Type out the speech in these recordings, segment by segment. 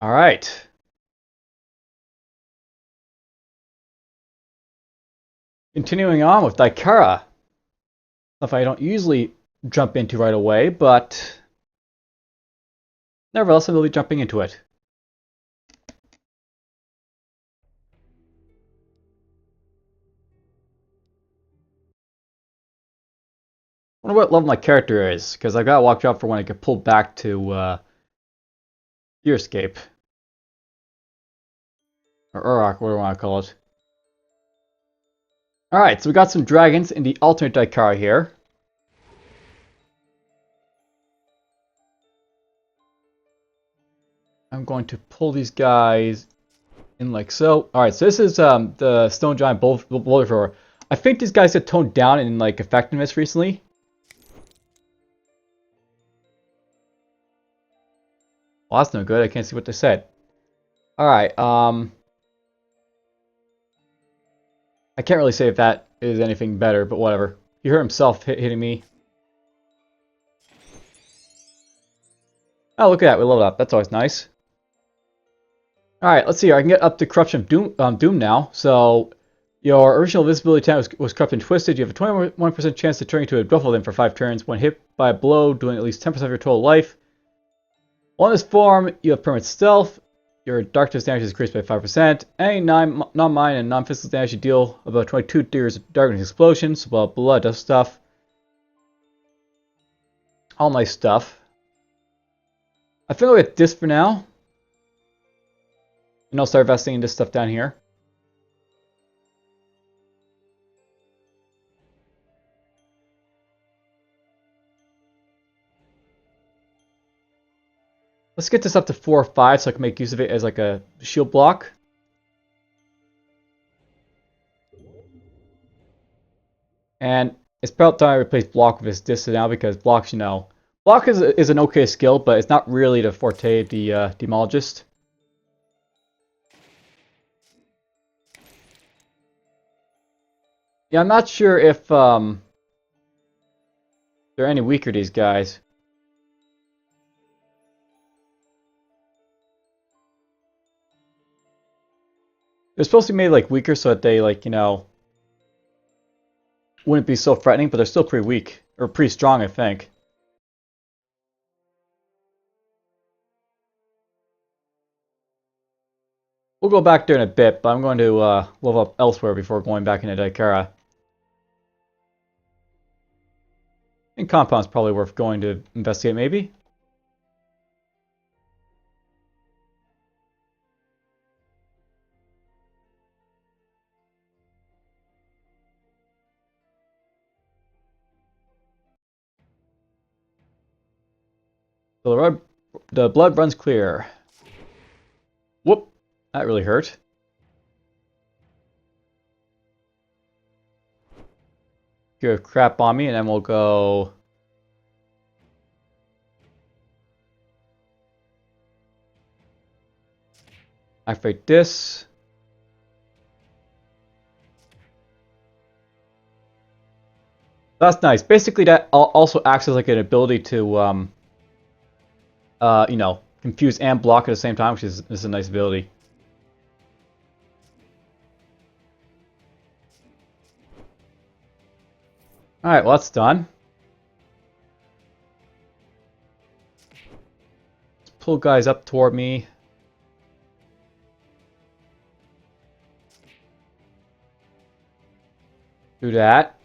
All right. Continuing on with Daikaira. Stuff I don't usually jump into right away, but nevertheless I will be jumping into it. I wonder what level my character is, because I've got to watch out for when I get pulled back to Gear Escape. Or Urok, whatever you want to call it. Alright, so we got some dragons in the alternate Daikaira here. I'm going to pull these guys in like so. Alright, so this is the Stone Giant Boulder Thrower. I think these guys get toned down in like effectiveness recently. Well, that's no good. I can't see what they said. Alright, I can't really say if that is anything better, but whatever. He hurt himself hitting me. Oh, look at that. We leveled up. That's always nice. Alright, let's see here. I can get up to Corruption of Doom now. So, your original visibility talent was corrupted and twisted. You have a 21% chance to turn into a Doomelf for 5 turns. When hit by a blow, doing at least 10% of your total life. On this form, you have permanent stealth. Your darkness damage is increased by 5%. Any non-mine and non-physical damage you deal about 22 degrees of darkness explosions, blah blah blah stuff. All nice stuff. I think I'll get this for now. And I'll start investing in this stuff down here. Let's get this up to 4 or 5 so I can make use of it as like a shield block. And it's about time I replace block with this now because blocks, you know, block is an okay skill, but it's not really the forte of the Demonlogist. Yeah, I'm not sure if they're any weaker, these guys. They're supposed to be made like weaker so that they like, you know, wouldn't be so threatening, but they're still pretty weak. Or pretty strong, I think. We'll go back there in a bit, but I'm going to level up elsewhere before going back into Daikaira. And Compound's probably worth going to investigate, maybe? So the blood runs clear. Whoop! That really hurt. Give crap on me, and then we'll go... activate this. That's nice. Basically, that also acts as like an ability to, you know, confuse and block at the same time, which is a nice ability. Alright, well that's done. Let's pull guys up toward me. Do that.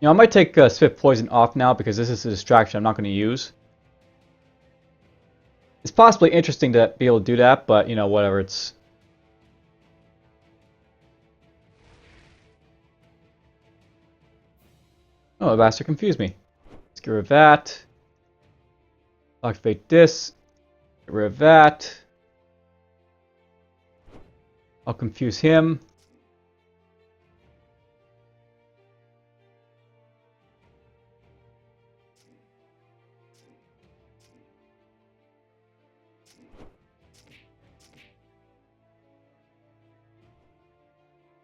You know, I might take Swift Poison off now because this is a distraction I'm not going to use. It's possibly interesting to be able to do that, but, you know, whatever, it's... Oh, the bastard confused me. Let's get rid of that. Activate this. Get rid of that. I'll confuse him.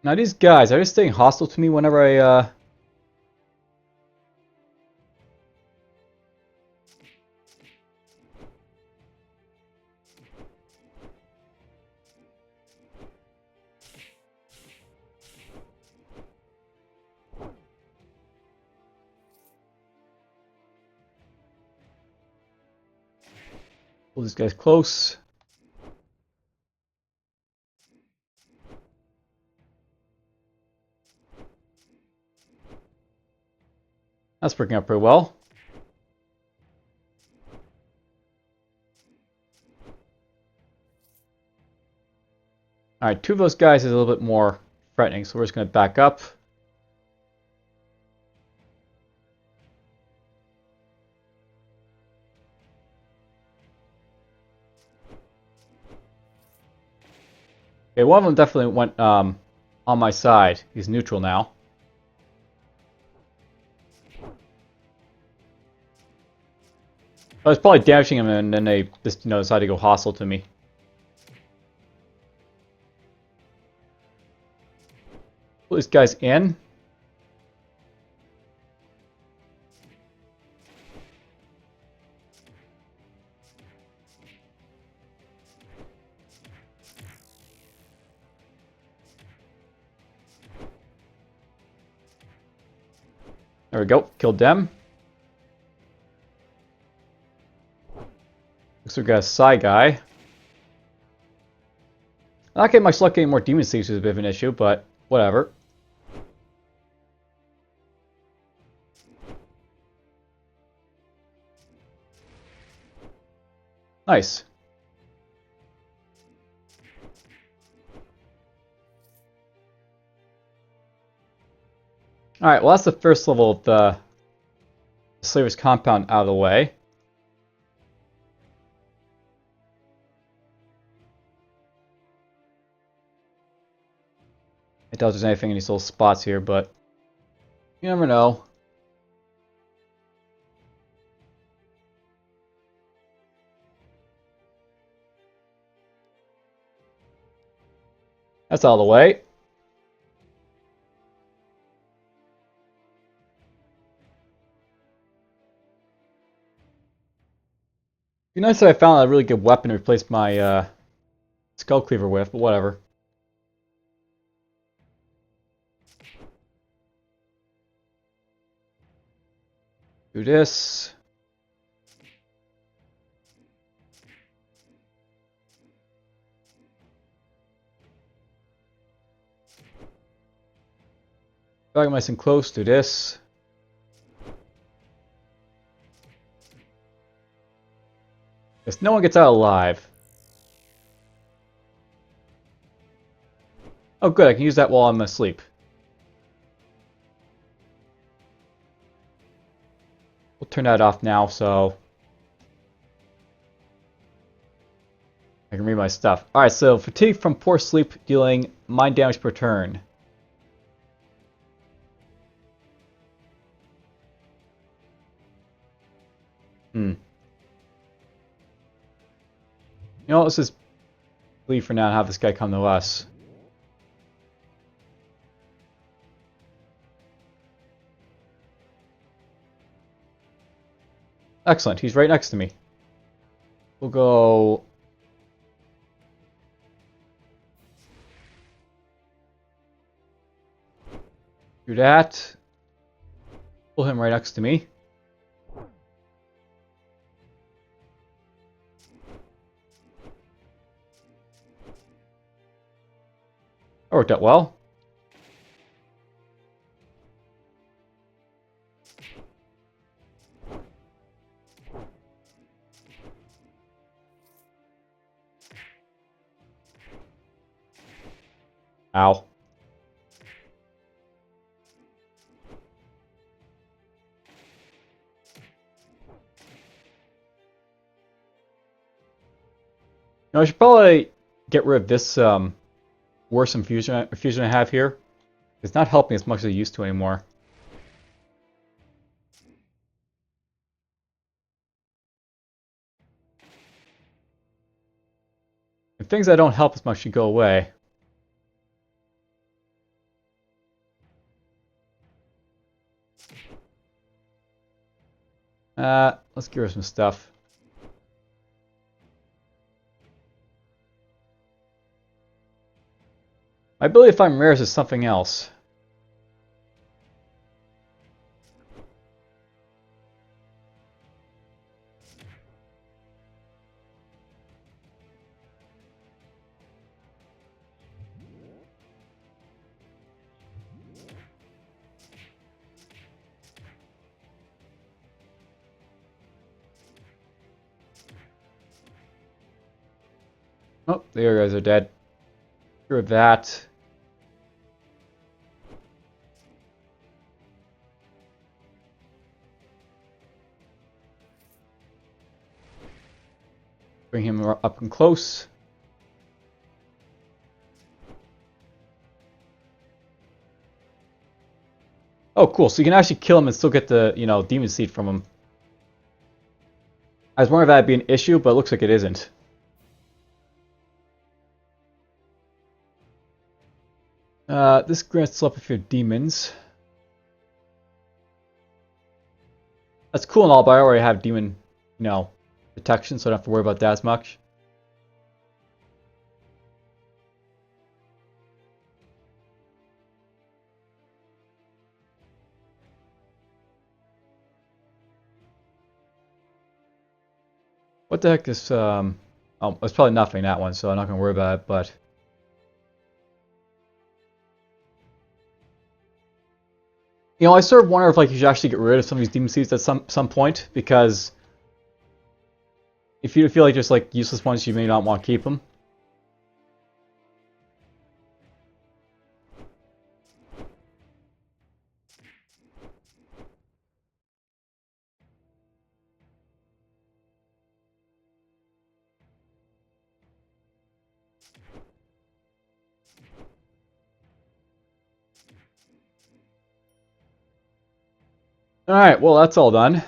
Now these guys, are they staying hostile to me whenever I, Pull these guys close. That's working out pretty well. Alright, two of those guys is a little bit more threatening, so we're just going to back up. Okay, one of them definitely went on my side. He's neutral now. I was probably damaging him, and then they just decided to go hostile to me. Pull these guys in. There we go. Killed them. Looks like we got a Psy guy. I'm not getting much luck getting more Demon Thieves, which is a bit of an issue, but whatever. Nice. Alright, well that's the first level of the Slaver's Compound out of the way. I doubt there's anything in these little spots here, but you never know. That's out of the way. It'd be nice if I found a really good weapon to replace my Skull Cleaver with, but whatever. Do this. Drag nice and close. Do this. Because no one gets out alive. Oh good, I can use that while I'm asleep. We'll turn that off now so I can read my stuff. Alright, so fatigue from poor sleep dealing mind damage per turn. You know, let's just leave for now and have this guy come to us. Excellent, he's right next to me. We'll go... do that. Pull him right next to me. That worked out well. Ow. Now I should probably get rid of this worse infusion I have here. It's not helping as much as I used to anymore. If things that don't help as much should go away. Let's give her some stuff. My ability to find rares is something else. Oh, the other guys are dead. Screw that. Bring him up and close. Oh, cool. So you can actually kill him and still get the, demon seed from him. I was wondering if that'd be an issue, but it looks like it isn't. This grants up if you're demons. That's cool and all, but I already have demon, detection, so I don't have to worry about that as much. What the heck is, oh, it's probably nothing, that one, so I'm not going to worry about it, but... I sort of wonder if, like, you should actually get rid of some of these demon seeds at some point, because... if you feel like just, like, useless ones, you may not want to keep them. Alright, well, that's all done.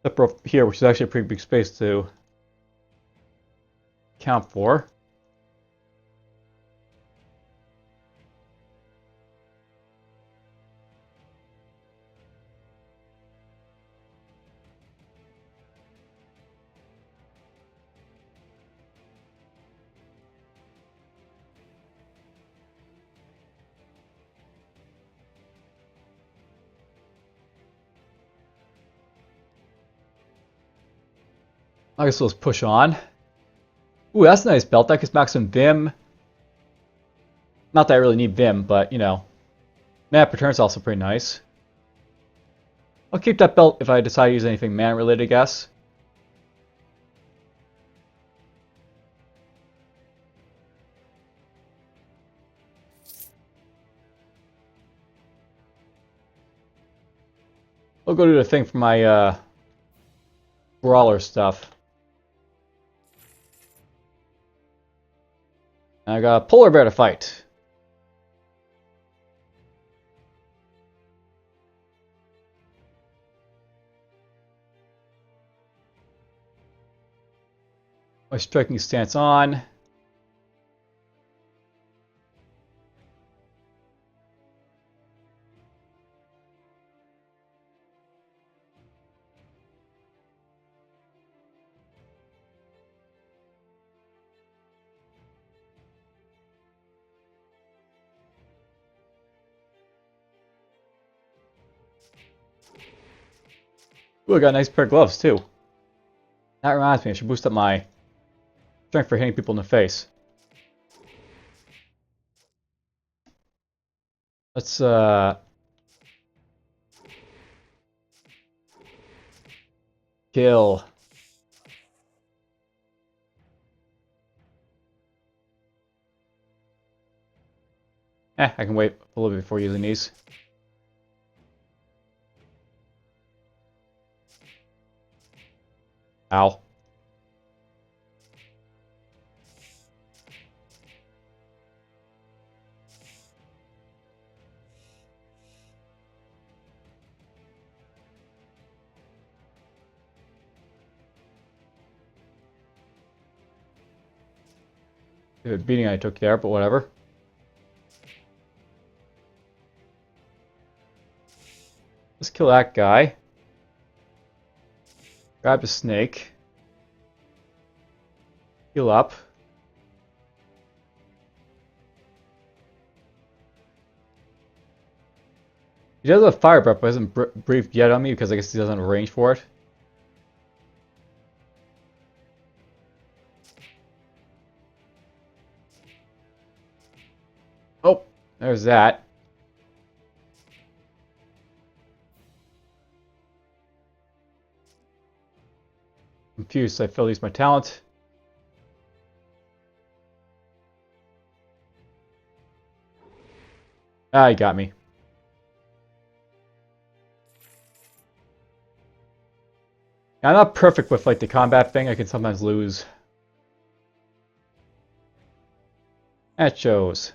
Except for here, which is actually a pretty big space to count for. I guess let's push on. Ooh, that's a nice belt. That gets back some Vim. Not that I really need Vim, but, mana per turn is also pretty nice. I'll keep that belt if I decide to use anything mana related, I guess. I'll go do the thing for my brawler stuff. I got a polar bear to fight. My striking stance on. Ooh, I got a nice pair of gloves too. That reminds me, I should boost up my strength for hitting people in the face. Let's kill. I can wait a little bit before using these. Ow. The beating I took there, but whatever. Let's kill that guy. Grab a snake. Heal up. He does have fire breath, but hasn't breathed yet on me because I guess he doesn't have range for it. Oh, there's that. Confused, so I failed to use my talent. Ah, he got me. I'm not perfect with like the combat thing. I can sometimes lose. That shows.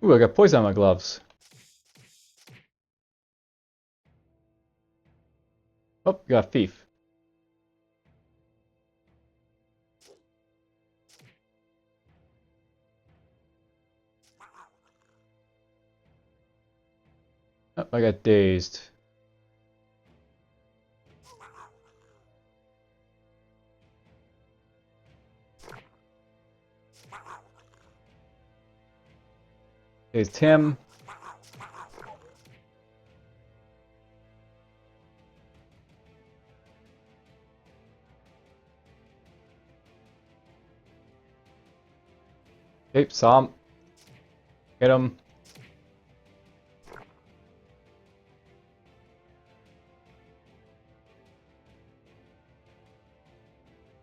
Ooh, I got poison on my gloves. Oh, got a thief. Oh, I got dazed. Dazed him. Okay, saw him. Hit him.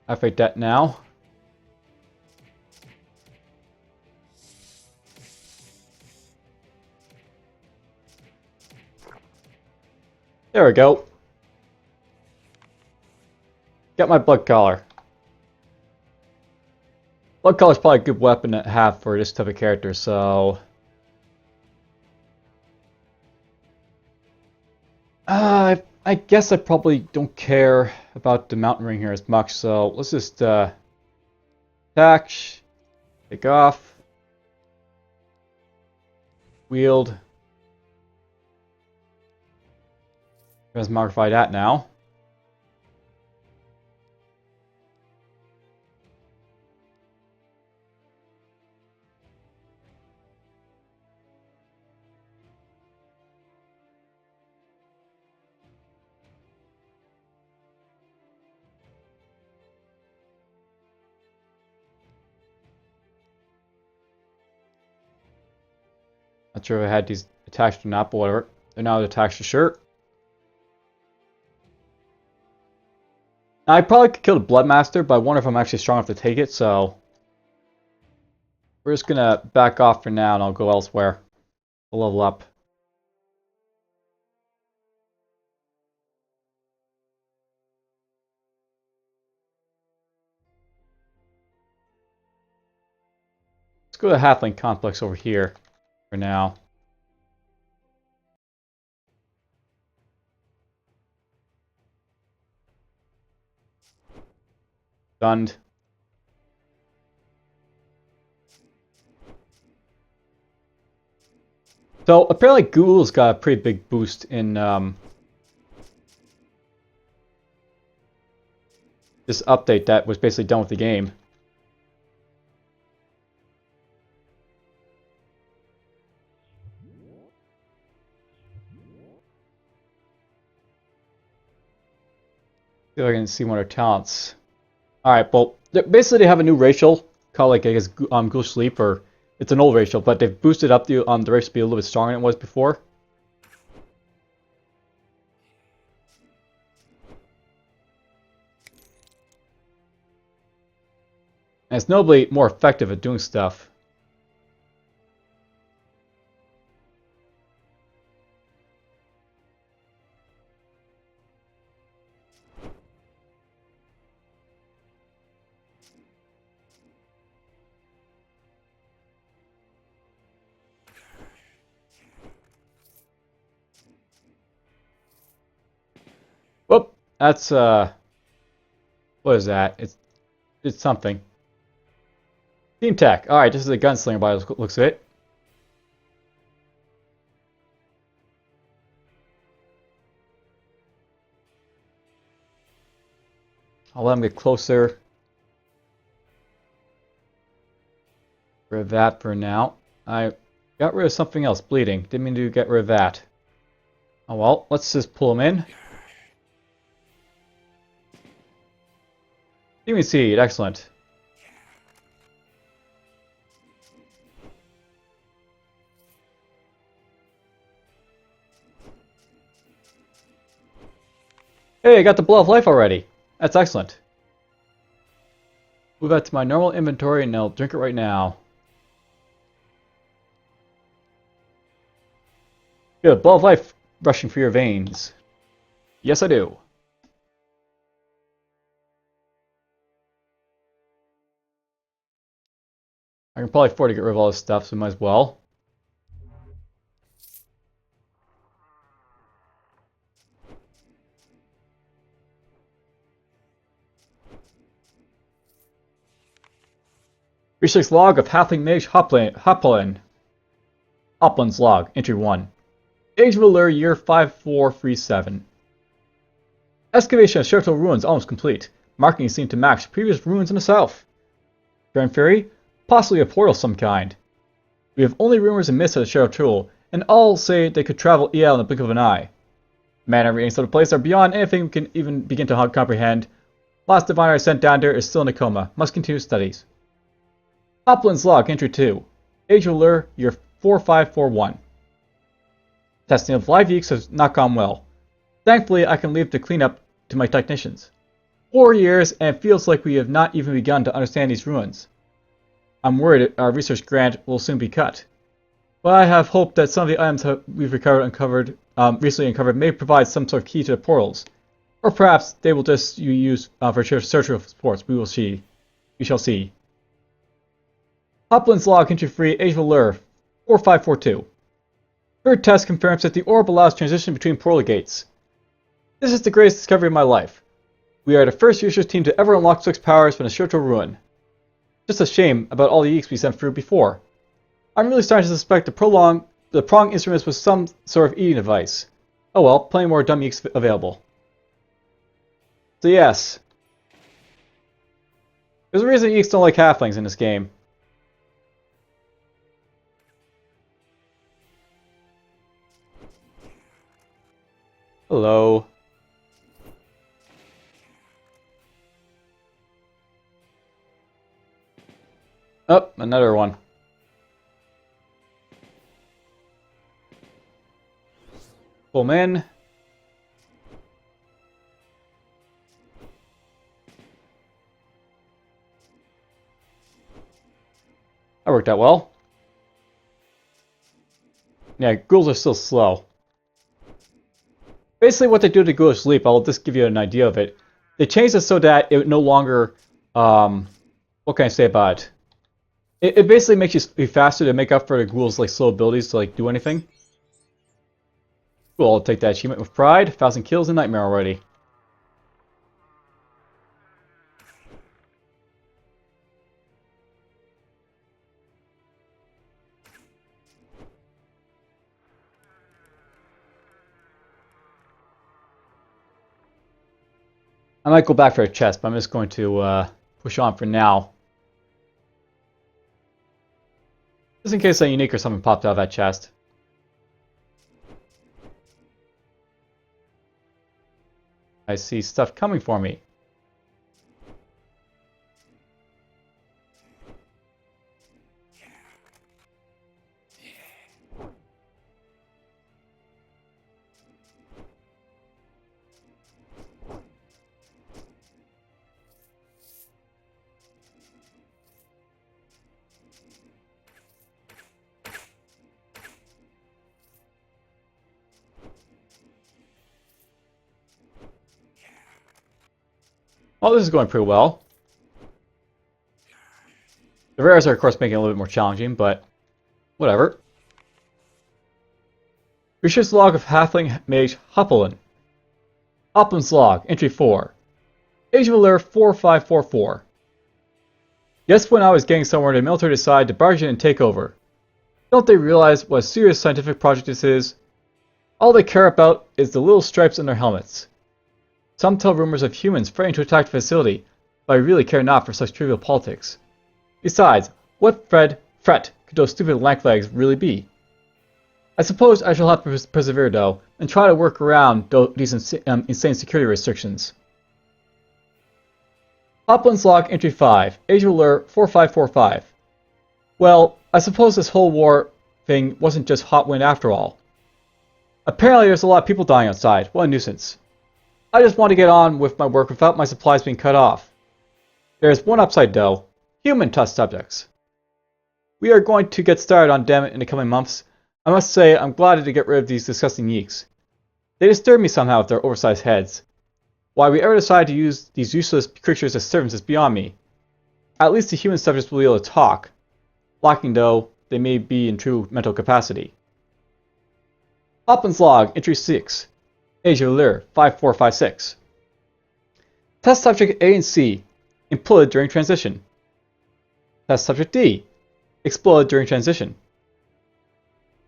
I fight that now. There we go. Got my blood collar. Blood collar is probably a good weapon to have for this type of character, so... I guess I probably don't care about the mountain ring here as much, so let's just attack, take off, wield. Let's modify that now. Not sure if I had these attached or not, but whatever. They're now attached to shirt. Now, I probably could kill the Bloodmaster, but I wonder if I'm actually strong enough to take it, so... We're just gonna back off for now and I'll go elsewhere. I'll level up. Let's go to the Halfling complex over here for now. Stunned. So apparently Ghoul's got a pretty big boost in this update that was basically done with the game. See if I can see one of their talents. Alright, well, basically they have a new racial called, like, I guess, Ghoul Sleep, or it's an old racial, but they've boosted up the racial to be a little bit stronger than it was before. And it's notably more effective at doing stuff. Whoop! That's, what is that? It's something. Team Tech. Alright, this is a gunslinger by the looks of it. I'll let him get closer. Get rid of that for now. I got rid of something else, bleeding. Didn't mean to get rid of that. Oh well, let's just pull him in. Demon Seed, excellent. Hey, I got the Blood of Life already. That's excellent. Move that to my normal inventory and I'll drink it right now. Good, Blood of Life rushing through your veins. Yes, I do. I can probably afford to get rid of all this stuff, so might as well. Research log of Halfling Mage Hoplin's log, entry 1. Age of Allure, year 5437. Excavation of Shatur ruins almost complete. Markings seem to match previous ruins in the south. Grand Ferry? Possibly a portal of some kind. We have only rumors and myths of the Shatur, and all say they could travel EL in the blink of an eye. Mana readings of the place are beyond anything we can even begin to comprehend. Last diviner I sent down there is still in a coma. Must continue studies. Hoplin's log, entry 2. Age of Allure, year 4541. Testing of live yeeks has not gone well. Thankfully, I can leave the cleanup to my technicians. 4 years, and it feels like we have not even begun to understand these ruins. I'm worried our research grant will soon be cut. But I have hope that some of the items we've recently uncovered may provide some sort of key to the portals. Or perhaps they will just be used for search of sports. We shall see. Hoplin's log, entry 3, Age of Allure, 4542. Third test confirms that the orb allows transition between portal gates. This is the greatest discovery of my life. We are the first research team to ever unlock 6 powers from the Shatur ruin. Just a shame about all the yeeks we sent through before. I'm really starting to suspect the prong instruments was some sort of eating device. Oh well, plenty more dumb yeeks available. So yes. There's a reason yeeks don't like halflings in this game. Hello. Oh, another one. Pull them in. That worked out well. Yeah, ghouls are still slow. Basically what they do to ghoulish leap, I'll just give you an idea of it. They changed it so that it no longer, what can I say about it? It basically makes you be faster to make up for the ghoul's slow abilities to do anything. Cool, I'll take that achievement with pride. 1,000 kills in Nightmare already. I might go back for a chest, but I'm just going to push on for now. Just in case a unique or something popped out of that chest. I see stuff coming for me. Well, this is going pretty well. The rares are, of course, making it a little bit more challenging, but whatever. Research log of Halfling Mage Hoplin's log, entry 4. Age of Allure 4544. Just when I was getting somewhere, the military decided to barge in and take over. Don't they realize what a serious scientific project this is? All they care about is the little stripes on their helmets. Some tell rumors of humans threatening to attack the facility, but I really care not for such trivial politics. Besides, what threat could those stupid lanklegs really be? I suppose I shall have to persevere though, and try to work around these insane security restrictions. Uplands Log Entry 5, Age of Allure 4545. Well, I suppose this whole war thing wasn't just hot wind after all. Apparently there's a lot of people dying outside. What a nuisance. I just want to get on with my work without my supplies being cut off. There's one upside though. Human test subjects. We are going to get started on them in the coming months. I must say I'm glad to get rid of these disgusting yeeks. They disturb me somehow with their oversized heads. Why we ever decided to use these useless creatures as servants is beyond me. At least the human subjects will be able to talk. Lacking though, they may be in true mental capacity. Uplands Log, Entry 6, Age of Allure 5456. Test Subject A and C, imploded during transition. Test Subject D, exploded during transition.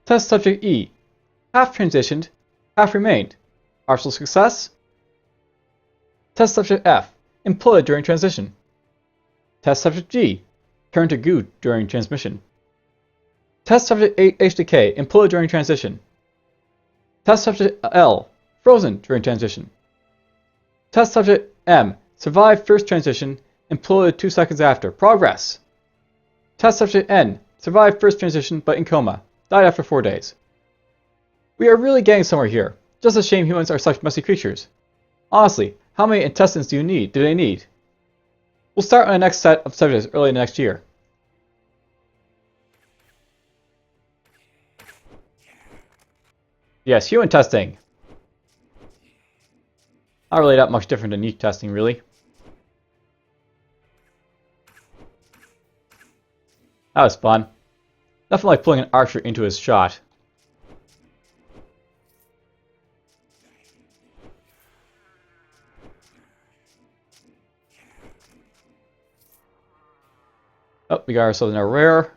Test Subject E, half transitioned, half remained. Partial success. Test Subject F, imploded during transition. Test Subject G, turned to goo during transmission. Test Subject H to K, imploded during transition. Test Subject L, frozen during transition. Test Subject M, survived first transition, imploded 2 seconds after. Progress. Test Subject N, survived first transition but in coma, died after 4 days. We are really getting somewhere here. Just a shame humans are such messy creatures. Honestly, how many intestines do they need? We'll start on the next set of subjects early next year. Yes, human testing. Not really that much different than yeek testing, really. That was fun. Nothing like pulling an archer into his shot. Oh, we got ourselves in a rare.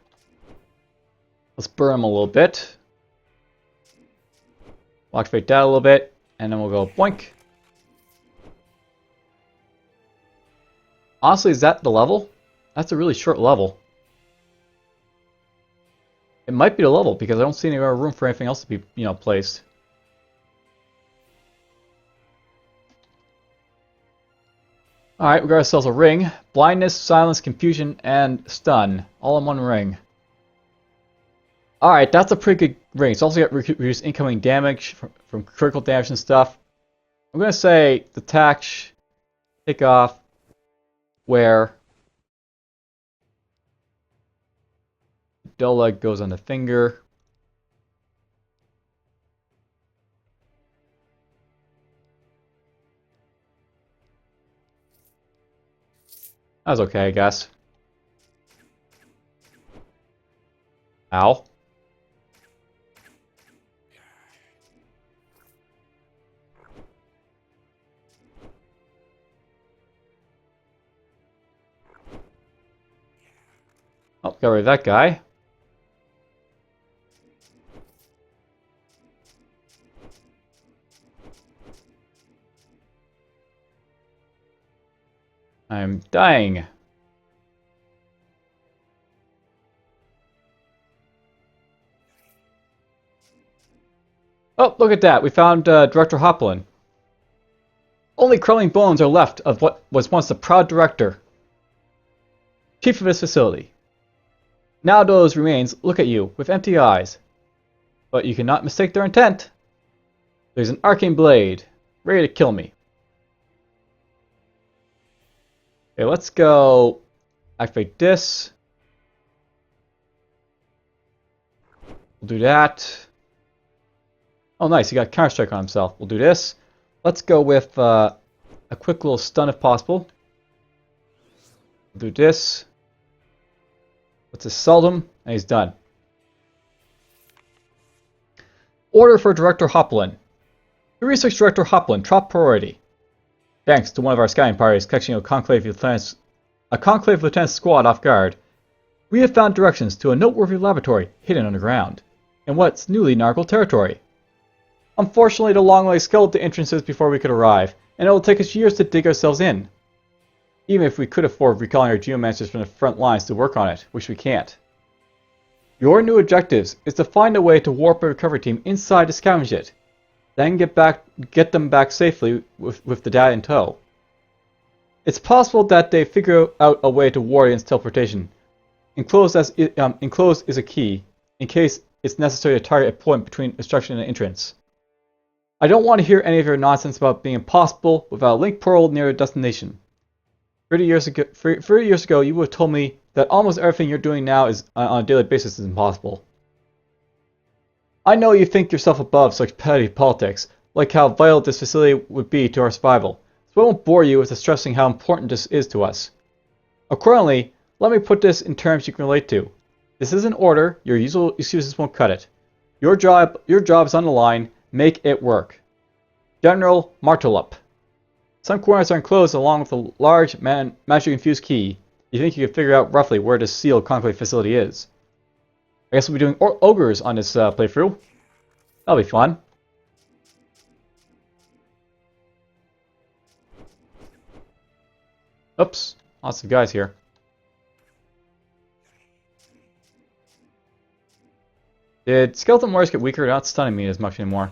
Let's burn him a little bit. We'll activate that a little bit, and then we'll go boink. Honestly, is that the level? That's a really short level. It might be the level because I don't see any more room for anything else to be, placed. Alright, we got ourselves a ring. Blindness, silence, confusion, and stun. All in one ring. Alright, that's a pretty good ring. It's also got reduced incoming damage from critical damage and stuff. I'm going to say detach, take off, wear. Dull leg goes on the finger. That was okay, I guess. Ow. Oh, got rid of that guy. I'm dying. Oh, look at that. We found Director Hoplin. Only crumbling bones are left of what was once the proud director. Chief of this facility. Now those remains look at you with empty eyes. But you cannot mistake their intent. There's an arcane blade, ready to kill me. Okay, let's go activate this. We'll do that. Oh nice, he got counter-strike on himself. We'll do this. Let's go with a quick little stun if possible. We'll do this. Let's assault him, and he's done. Order for Director Hoplin. Research Director Hoplin, top priority. Thanks to one of our scouting parties catching a conclave lieutenant's squad off guard, we have found directions to a noteworthy laboratory hidden underground, in what's newly nargled territory. Unfortunately, the long way scaled the entrances before we could arrive, and it will take us years to dig ourselves in. Even if we could afford recalling our geomancers from the front lines to work on it, which we can't. Your new objectives is to find a way to warp a recovery team inside to scavenge it, then get them back safely with the data in tow. It's possible that they figure out a way to ward against teleportation. Enclosed is a key, in case it's necessary to target a point between obstruction and entrance. I don't want to hear any of your nonsense about being impossible without a link portal near a destination. 30 years ago, you would have told me that almost everything you're doing now is on a daily basis is impossible. I know you think yourself above such petty politics, like how vital this facility would be to our survival, so I won't bore you with stressing how important this is to us. Accordingly, let me put this in terms you can relate to. This is an order, your usual excuses won't cut it. Your job is on the line, make it work. General Martelup. Some corners are enclosed along with a large magic-infused key. You think you can figure out roughly where this sealed conclave facility is. I guess we'll be doing ogres on this playthrough. That'll be fun. Oops, lots of guys here. Did skeleton warriors get weaker? They're not stunning me as much anymore.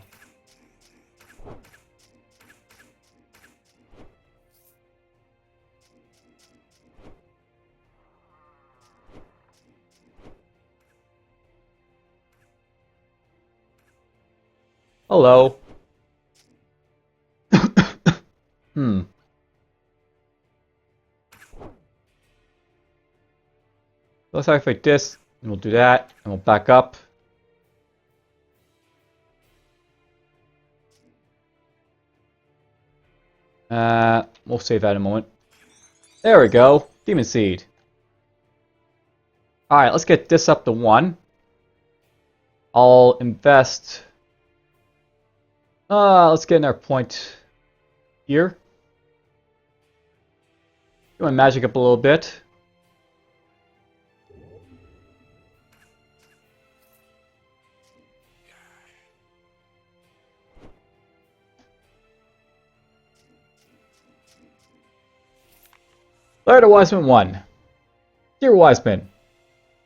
Hello. Let's activate this, and we'll do that, and we'll back up. We'll save that in a moment. There we go. Demon Seed. Alright, let's get this up to 1. I'll invest... let's get another point here. Get my magic up a little bit. Letter to Wiseman 1. Dear Wiseman,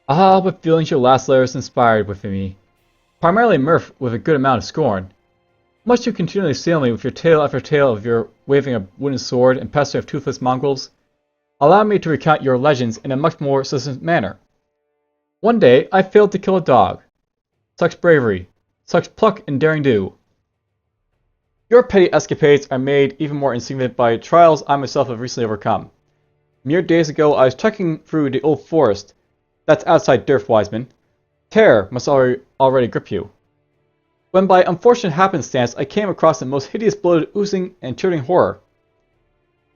what feelings your last letter has inspired within me. Primarily mirth with a good amount of scorn. Must you continually assail me with your tale after tale of your waving a wooden sword and pestering of toothless mongrels? Allow me to recount your legends in a much more succinct manner. One day, I failed to kill a dog. Such bravery, such pluck and daring do. Your petty escapades are made even more insignificant by trials I myself have recently overcome. Mere days ago, I was trekking through the old forest. That's outside Derth, Wiseman. Terror must already grip you. When by unfortunate happenstance, I came across the most hideous bloated oozing and churning horror.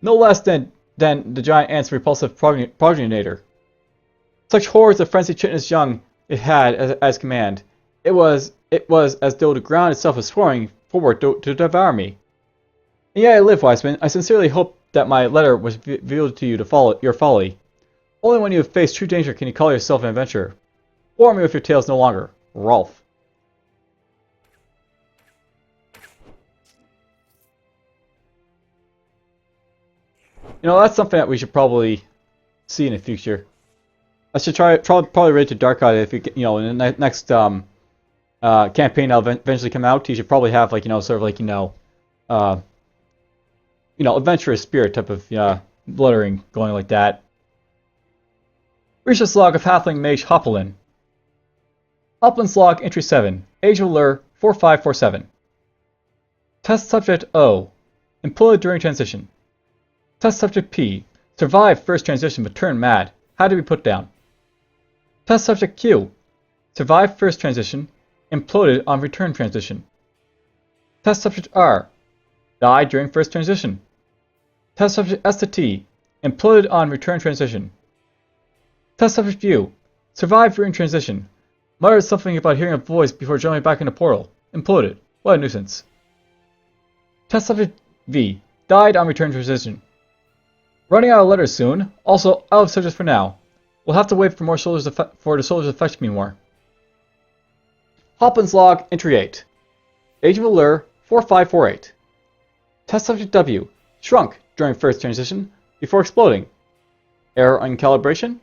No less than the giant ant's repulsive progenitor. Such horrors of frenzied chitinous young it had as command. It was as though the ground itself was swarming forward to devour me. And yet I live, Wiseman. I sincerely hope that my letter was revealed to you to follow your folly. Only when you have faced true danger can you call yourself an adventurer. Bore me with your tales no longer. Rolf. You know, that's something that we should probably see in the future. I should probably read to Daikaira if you know, in the next campaign that'll eventually come out. He should probably have, like, you know, sort of like, adventurous spirit type of lettering going like that. Research log of Halfling Mage Hoppelin. Hoppelin's log entry 7. Age of Allure 4547. Test subject O. Employed during transition. Test subject P. Survived first transition but turned mad. Had to be put down. Test subject Q. Survived first transition. Imploded on return transition. Test subject R. Died during first transition. Test subject S to T. Imploded on return transition. Test subject U. Survived during transition. Muttered something about hearing a voice before jumping back in the portal. Imploded. What a nuisance. Test subject V. Died on return transition. Running out of letters soon. Also, out of subjects for now. We'll have to wait for more soldiers for the soldiers to fetch me more. Hoplin's log entry 8. Age of Allure 4548. Test subject W. Shrunk during first transition before exploding. Error on calibration.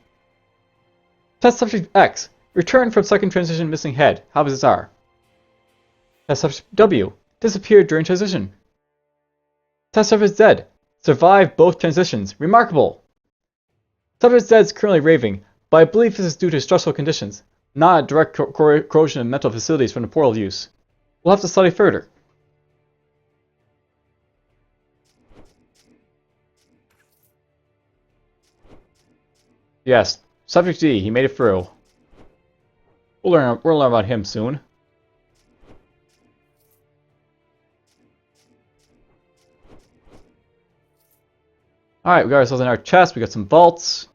Test subject X. Returned from second transition missing head. How bizarre. Test subject W. Disappeared during transition. Test subject Z. Survived both transitions. Remarkable! Subject said is currently raving, but I believe this is due to stressful conditions, not a direct corrosion of mental facilities from the portal use. We'll have to study further. Yes, Subject D, he made it through. We'll learn about him soon. Alright, we got ourselves in our chest, we got some vaults.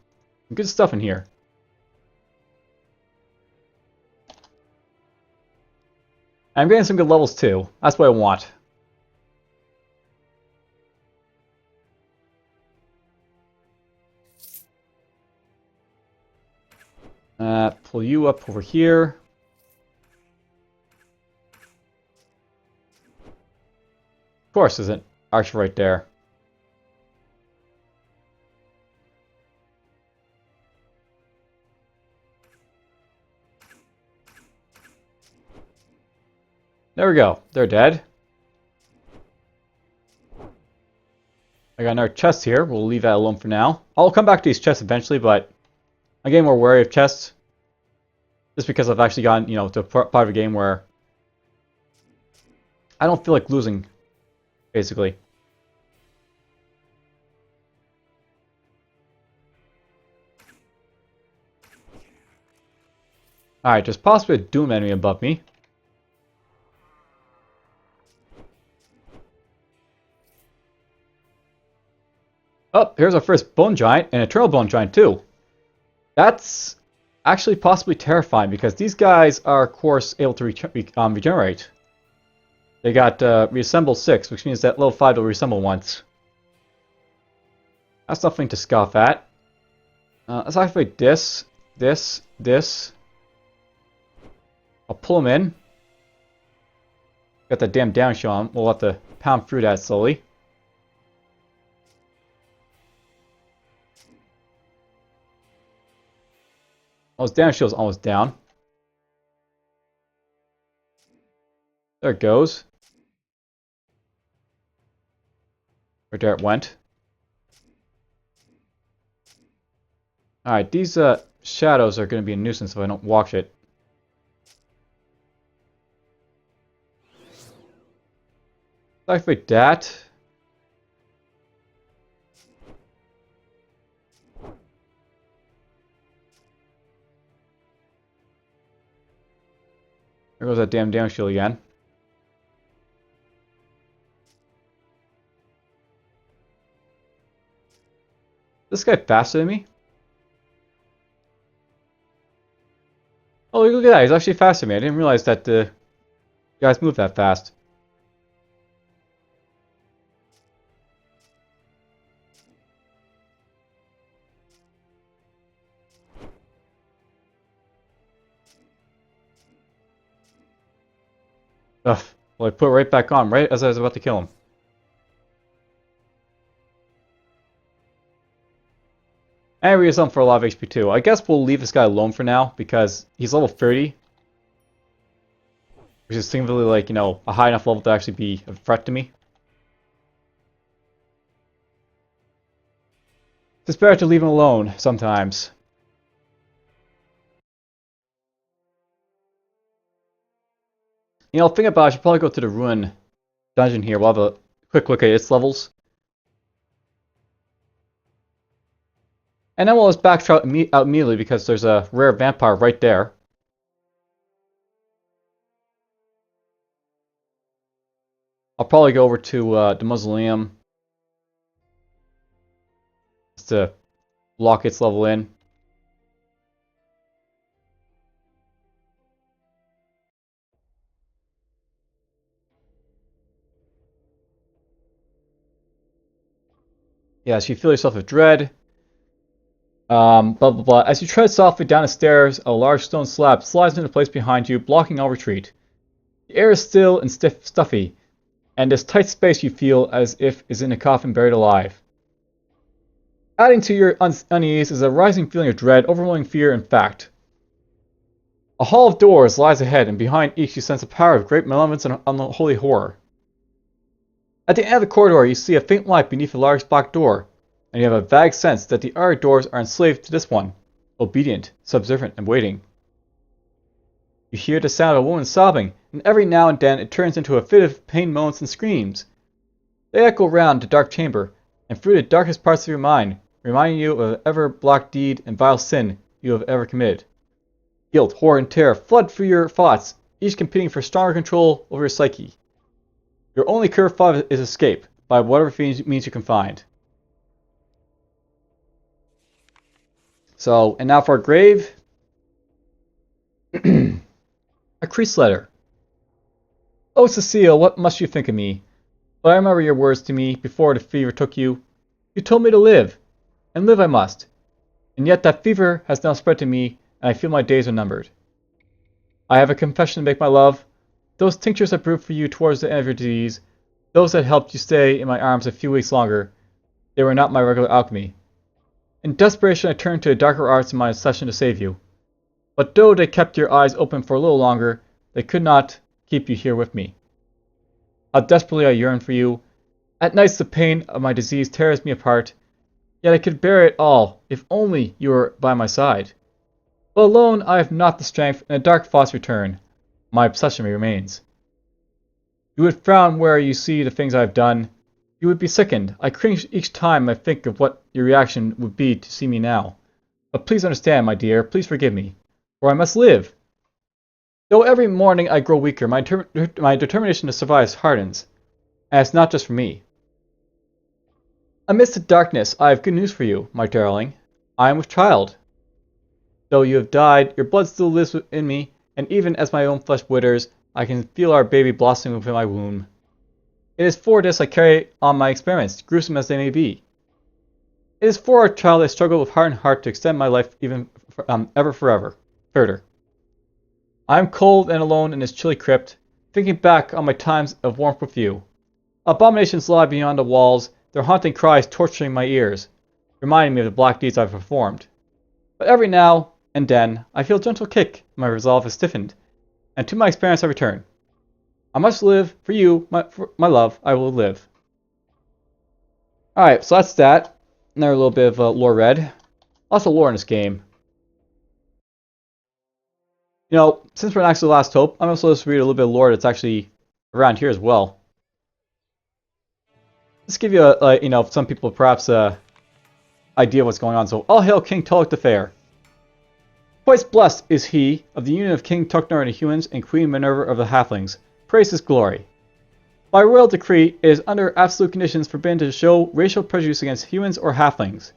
Some good stuff in here. I'm getting some good levels too. That's what I want. Pull you up over here. Of course, there's an archer right there. There we go. They're dead. I got another chest here. We'll leave that alone for now. I'll come back to these chests eventually, but I'm getting more wary of chests. Just because I've actually gotten, you know, to a part of the game where I don't feel like losing, basically. Alright, there's possibly a Doom enemy above me. Oh, here's our first Bone Giant, and Eternal Bone Giant too. That's actually possibly terrifying, because these guys are, of course, able to regenerate. They got Reassemble 6, which means that level 5 will reassemble once. That's nothing to scoff at. Let's activate this. I'll pull him in. Got that damn down show on. We'll have to pound through that slowly. Oh, his damage shield's almost down. There it goes. Right there it went. Alright, these shadows are going to be a nuisance if I don't watch it. Activate that. There goes that damn down shield again. This guy faster than me? Oh, look at that. He's actually faster than me. I didn't realize that the guys move that fast. Ugh. Well, I put it right back on, right as I was about to kill him. And we use him for a lot of HP too. I guess we'll leave this guy alone for now, because he's level 30. Which is singularly, like, you know, a high enough level to actually be a threat to me. It's better to leave him alone sometimes. You know, think about it, I should probably go to the Ruined dungeon here. We'll have a quick look at its levels. And then we'll just backtrack out immediately because there's a rare vampire right there. I'll probably go over to the Mausoleum. Just to lock its level in. Yes, you feel yourself with dread. Blah blah blah. As you tread softly down the stairs, a large stone slab slides into place behind you, blocking all retreat. The air is still and stuffy, and this tight space you feel as if is in a coffin buried alive. Adding to your unease is a rising feeling of dread, overwhelming fear, in fact. A hall of doors lies ahead, and behind each you sense a power of great malevolence and unholy horror. At the end of the corridor, you see a faint light beneath a large black door, and you have a vague sense that the other doors are enslaved to this one, obedient, subservient, and waiting. You hear the sound of a woman sobbing, and every now and then it turns into a fit of pain moans and screams. They echo round the dark chamber, and through the darkest parts of your mind, reminding you of every black deed and vile sin you have ever committed. Guilt, horror, and terror flood through your thoughts, each competing for stronger control over your psyche. Your only clear thought is escape, by whatever means you can find. So, and now for our grave. A crease letter. Oh, Cecilia, what must you think of me? But I remember your words to me before the fever took you. You told me to live, and live I must. And yet that fever has now spread to me, and I feel my days are numbered. I have a confession to make, my love. Those tinctures I brewed for you towards the end of your disease, those that helped you stay in my arms a few weeks longer, they were not my regular alchemy. In desperation I turned to the darker arts in my obsession to save you. But though they kept your eyes open for a little longer, they could not keep you here with me. How desperately I yearn for you. At nights the pain of my disease tears me apart, yet I could bear it all if only you were by my side. But alone I have not the strength, and the dark thoughts return. My obsession remains. You would frown where you see the things I have done. You would be sickened. I cringe each time I think of what your reaction would be to see me now. But please understand, my dear, please forgive me, for I must live. Though every morning I grow weaker, my determination to survive hardens, and it's not just for me. Amidst the darkness, I have good news for you, my darling. I am with child. Though you have died, your blood still lives within me, and even as my own flesh withers, I can feel our baby blossoming within my womb. It is for this I carry on my experiments, gruesome as they may be. It is for our child I struggle with heart and heart to extend my life even ever forever. Further. I am cold and alone in this chilly crypt, thinking back on my times of warmth with you. Abominations lie beyond the walls, their haunting cries torturing my ears, reminding me of the black deeds I have performed. But every now and then I feel a gentle kick, my resolve is stiffened, and to my experiments I return. I must live for you, my love, I will live. Alright, so that's that. Another little bit of lore read. Lots of lore in this game. You know, since we're next to the Last Hope, I'm also just read a little bit of lore that's actually around here as well. Let's give you a, you know, some people perhaps idea of what's going on. So, all hail King Tulloch the Fair. Twice blessed is he of the union of King Tucknor and the humans and Queen Minerva of the Halflings. Praise his glory. By royal decree, it is under absolute conditions forbidden to show racial prejudice against humans or halflings.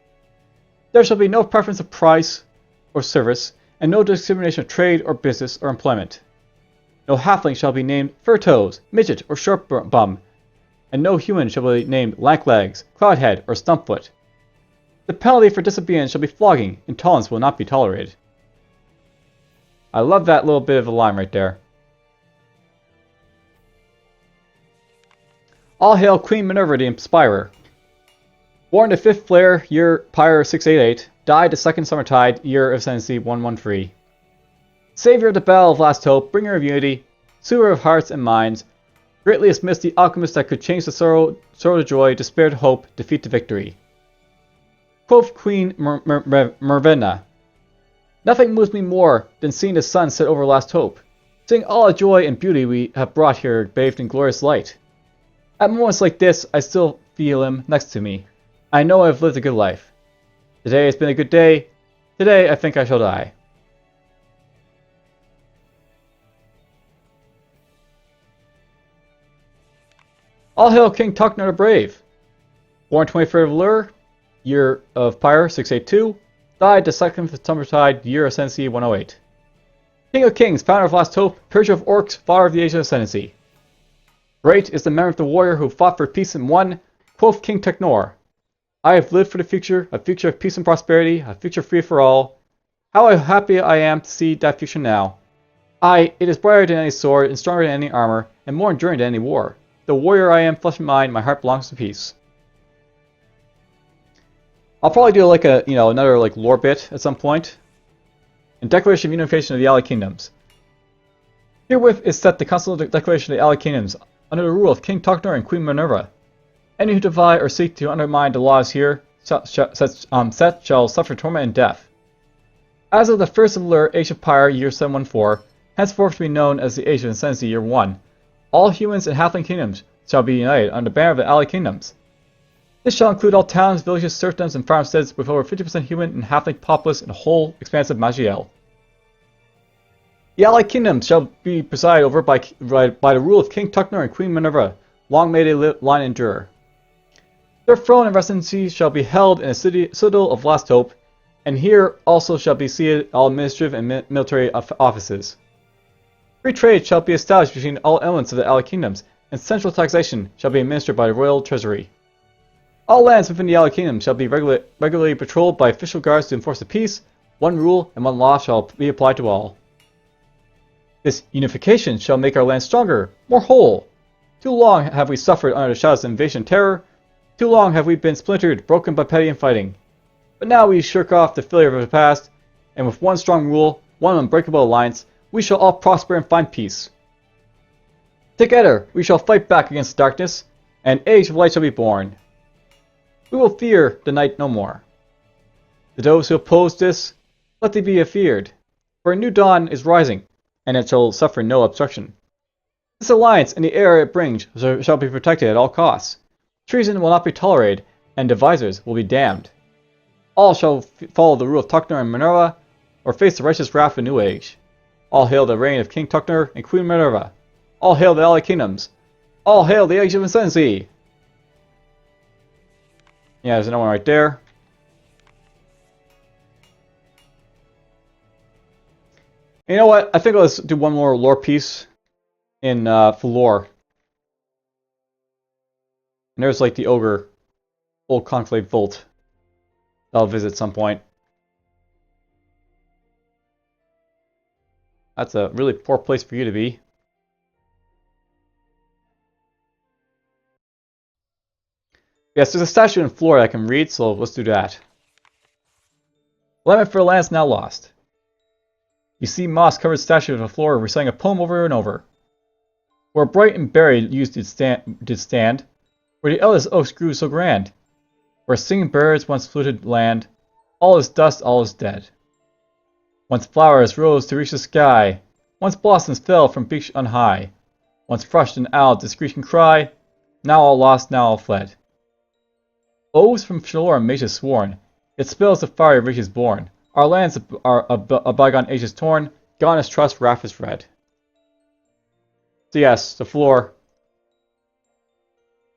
There shall be no preference of price or service, and no discrimination of trade or business or employment. No halfling shall be named Furtoes, Midget, or Short Bum, and no human shall be named Lanklegs, Cloudhead, or Stumpfoot. The penalty for disobedience shall be flogging. Intolerance will not be tolerated. I love that little bit of a line right there. All hail Queen Minerva the Inspirer. Born the 5th Flare, year Pyre 688, died the 2nd Summertide, year of Ascendancy 113. Savior of the Battle of Last Hope, bringer of unity, soother of hearts and minds, greatly amidst the alchemist that could change the sorrow to joy, despair to hope, defeat to victory. Quoth Queen Mervena, nothing moves me more than seeing the sun set over Last Hope, seeing all the joy and beauty we have brought here bathed in glorious light. At moments like this, I still feel him next to me. I know I have lived a good life. Today has been a good day. Today I think I shall die. All hail King Tucknor the Brave. Born 23rd of Lure, year of Pyre 682, died the 2nd Summertide, year of Ascendancy 108. King of Kings, founder of Last Hope, purger of Orcs, father of the Age of Ascendancy. Great is the memory of the warrior who fought for peace and won, quoth King Tucknor. I have lived for the future, a future of peace and prosperity, a future free for all. How happy I am to see that future now. It is brighter than any sword, and stronger than any armor, and more enduring than any war. The warrior I am, flesh and mind, my heart belongs to peace. I'll probably do like a, another like lore bit at some point. In Declaration of Unification of the Allied Kingdoms. Herewith is set the Council of the Declaration of the Allied Kingdoms, under the rule of King Tucknor and Queen Minerva, Any who defy or seek to undermine the laws here set shall suffer torment and death. As of the 1st of Lur, Age of Pyre, year 714, henceforth to be known as the Age of Insanity, year 1, all humans in Halfling kingdoms shall be united under the banner of the Allied Kingdoms. This shall include all towns, villages, serfdoms, and farmsteads with over 50% human and halfling populace in the whole expansive Maj'Eyal. The Allied Kingdoms shall be presided over by the rule of King Tuckner and Queen Minerva. Long may they line endure. Their throne and residency shall be held in the citadel of Last Hope, and here also shall be seated all administrative and military offices. Free trade shall be established between all elements of the Allied Kingdoms, and central taxation shall be administered by the Royal Treasury. All lands within the Allied Kingdom shall be regularly patrolled by official guards to enforce the peace. One rule and one law shall be applied to all. This unification shall make our land stronger, more whole. Too long have we suffered under the shadows of invasion and terror. Too long have we been splintered, broken by petty infighting. But now we shirk off the failure of the past, and with one strong rule, one unbreakable alliance, we shall all prosper and find peace. Together, we shall fight back against darkness, and an age of light shall be born. We will fear the night no more. To those who oppose this, let they be afeared, for a new dawn is rising, and it shall suffer no obstruction. This alliance and the air it brings shall be protected at all costs. Treason will not be tolerated, and devisers will be damned. All shall follow the rule of Tuckner and Minerva, or face the righteous wrath of a new age. All hail the reign of King Tuckner and Queen Minerva. All hail the Allied Kingdoms. All hail the Age of Insanity. Yeah, there's another one right there. You know what? I think let's do one more lore piece in for lore. And there's like the ogre, old conclave vault. I'll visit at some point. That's a really poor place for you to be. Yes, there's a statue in Florida I can read, so let's do that. Lament for lands now lost. You see moss-covered statue of the floor reciting a poem over and over. Where bright and buried youth did stand, where the eldest oaks grew so grand, where singing birds once fluted land, all is dust, all is dead. Once flowers rose to reach the sky, once blossoms fell from beach on high, once flushed an owl discretion cry, now all lost, now all fled. Oaths from Shatur mages sworn, it spells the fiery riches born. Our lands are a bygone ages torn, gone is trust, wrath is red. So yes, the floor.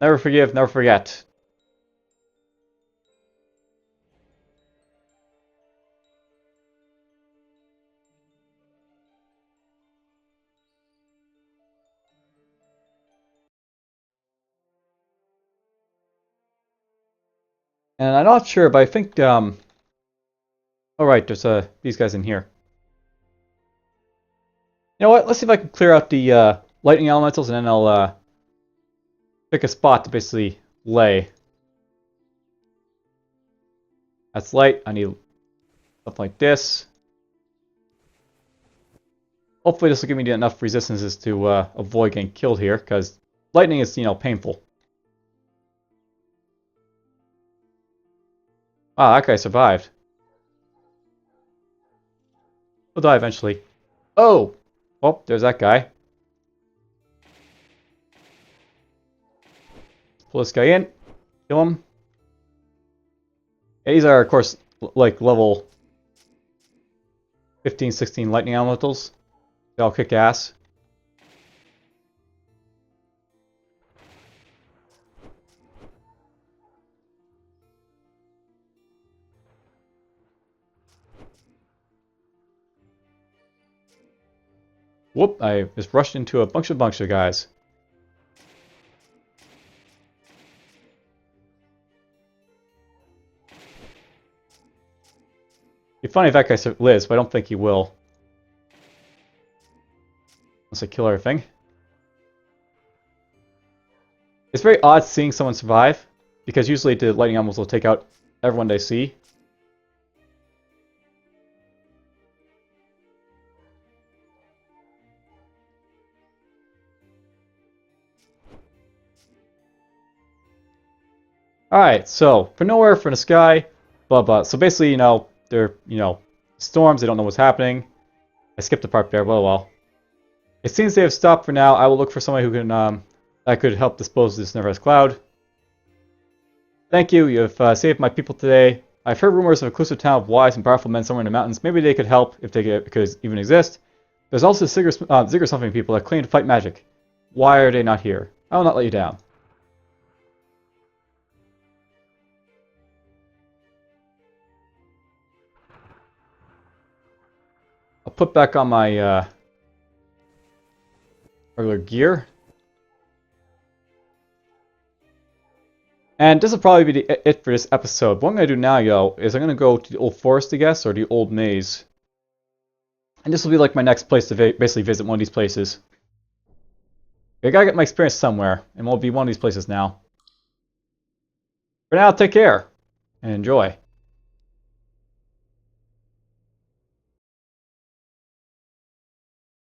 Never forgive, never forget. And I'm not sure, but I think, oh right, there's these guys in here. You know what, let's see if I can clear out the lightning elementals, and then I'll pick a spot to basically lay. That's light, I need something like this. Hopefully this will give me enough resistances to avoid getting killed here, because lightning is, you know, painful. Wow, that guy survived. He'll die eventually. Oh! Oh, there's that guy. Pull this guy in. Kill him. Yeah, these are, of course, like level 15, 16 lightning elementals. They all kick ass. Whoop, I just rushed into a bunch of guys. It'd be funny if that guy lives, but I don't think he will. Unless I kill everything. It's very odd seeing someone survive, because usually the lightning animals will take out everyone they see. Alright, so, for nowhere, for the sky, blah blah. So basically, they're, storms, they don't know what's happening. I skipped the part there, well. It seems they have stopped for now. I will look for somebody who can, that could help dispose of this never cloud. Thank you, you have saved my people today. I've heard rumors of a cluster town of wise and powerful men somewhere in the mountains. Maybe they could help if they could even exist. There's also Zigger something people that claim to fight magic. Why are they not here? I will not let you down. I'll put back on my regular gear. And this will probably be it for this episode. What I'm going to do now, is I'm going to go to the old forest, I guess, or the old maze. And this will be like my next place to basically visit one of these places. I gotta get my experience somewhere, and we'll be one of these places now. For now, take care, and enjoy.